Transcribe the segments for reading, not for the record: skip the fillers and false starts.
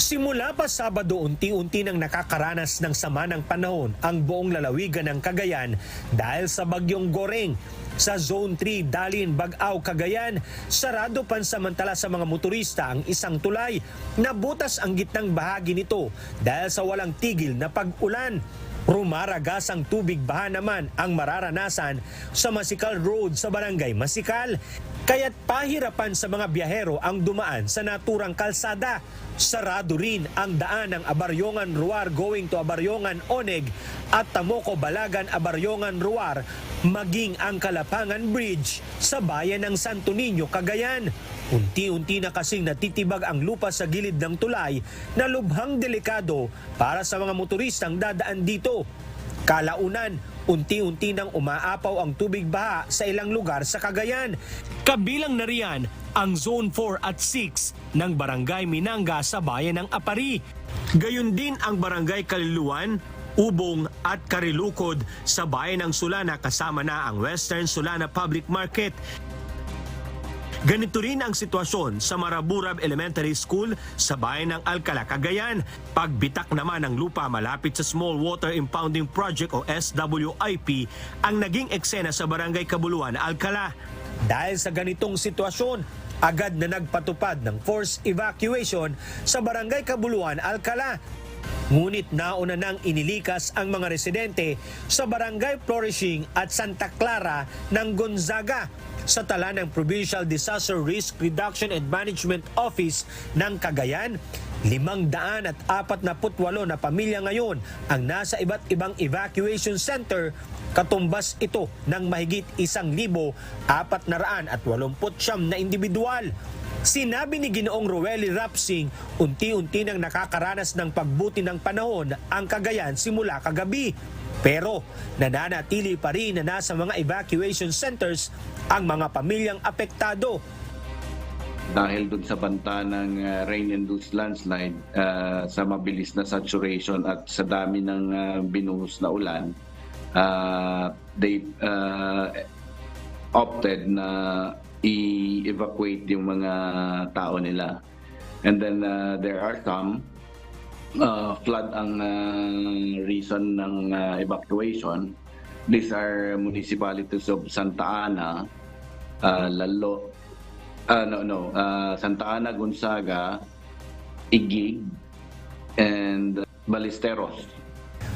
Simula pa Sabado, unti-unti nang nakakaranas ng sama ng panahon ang buong lalawigan ng Cagayan dahil sa bagyong Goreng. Sa Zone 3, Dalin, Bag-aw, Cagayan, sarado pansamantala sa mga motorista ang isang tulay. Nabutas ang gitnang bahagi nito dahil sa walang tigil na pag-ulan. Rumaragas ang tubig baha naman ang mararanasan sa Masikal Road sa Barangay Masikal. Kaya't pahirapan sa mga biyahero ang dumaan sa naturang kalsada. Sarado rin ang daan ng Abaryongan Ruar going to Abaryongan Oneg at Tamoco Balagan Abaryongan Ruar, maging ang Kalapangan Bridge sa bayan ng Santo Niño, Cagayan. Unti-unti na kasing natitibag ang lupa sa gilid ng tulay na lubhang delikado para sa mga motoristang dadaan dito. Kalaunan, unti-unti nang umaapaw ang tubig baha sa ilang lugar sa Cagayan. Kabilang na riyan ang Zone 4 at 6 ng Barangay Minanga sa bayan ng Apari. Gayon din ang Barangay Kaliluan, Ubong at Karilukod sa bayan ng Sulana kasama na ang Western Sulana Public Market. Ganito rin ang sitwasyon sa Maraburab Elementary School sa bayan ng Alcala, Cagayan. Pagbitak naman ng lupa malapit sa Small Water Impounding Project o SWIP ang naging eksena sa Barangay Kabuluan, Alcala. Dahil sa ganitong sitwasyon, agad na nagpatupad ng forced evacuation sa Barangay Kabuluan, Alcala. Ngunit nauna nang inilikas ang mga residente sa Barangay Flourishing at Santa Clara ng Gonzaga sa tala ng Provincial Disaster Risk Reduction and Management Office ng Cagayan. 548 na pamilya ngayon ang nasa iba't ibang evacuation center, katumbas ito ng mahigit 1,489 na individual. Sinabi ni Ginoong Roeli Rapsing, unti-unti nang nakakaranas ng pagbuti ng panahon ang Cagayan simula kagabi. Pero nananatili pa rin na nasa mga evacuation centers ang mga pamilyang apektado. Dahil dun sa banta ng rain-induced landslide, sa mabilis na saturation at sa dami ng binuhos na ulan, they opted na i-evacuate yung mga tao nila. And then there are some flood ang reason ng evacuation. These are municipalities of Santa Ana, Santa Ana, Gonzaga, Igig, and Ballesteros.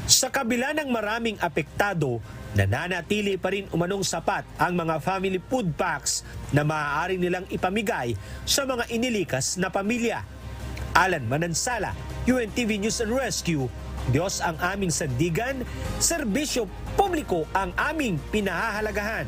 Sa kabila ng maraming apektado, nananatili pa rin umanong sapat ang mga family food packs na maaari nilang ipamigay sa mga inilikas na pamilya. Alan Manansala, UNTV News and Rescue. Diyos ang aming sandigan, serbisyo publiko ang aming pinahahalagahan.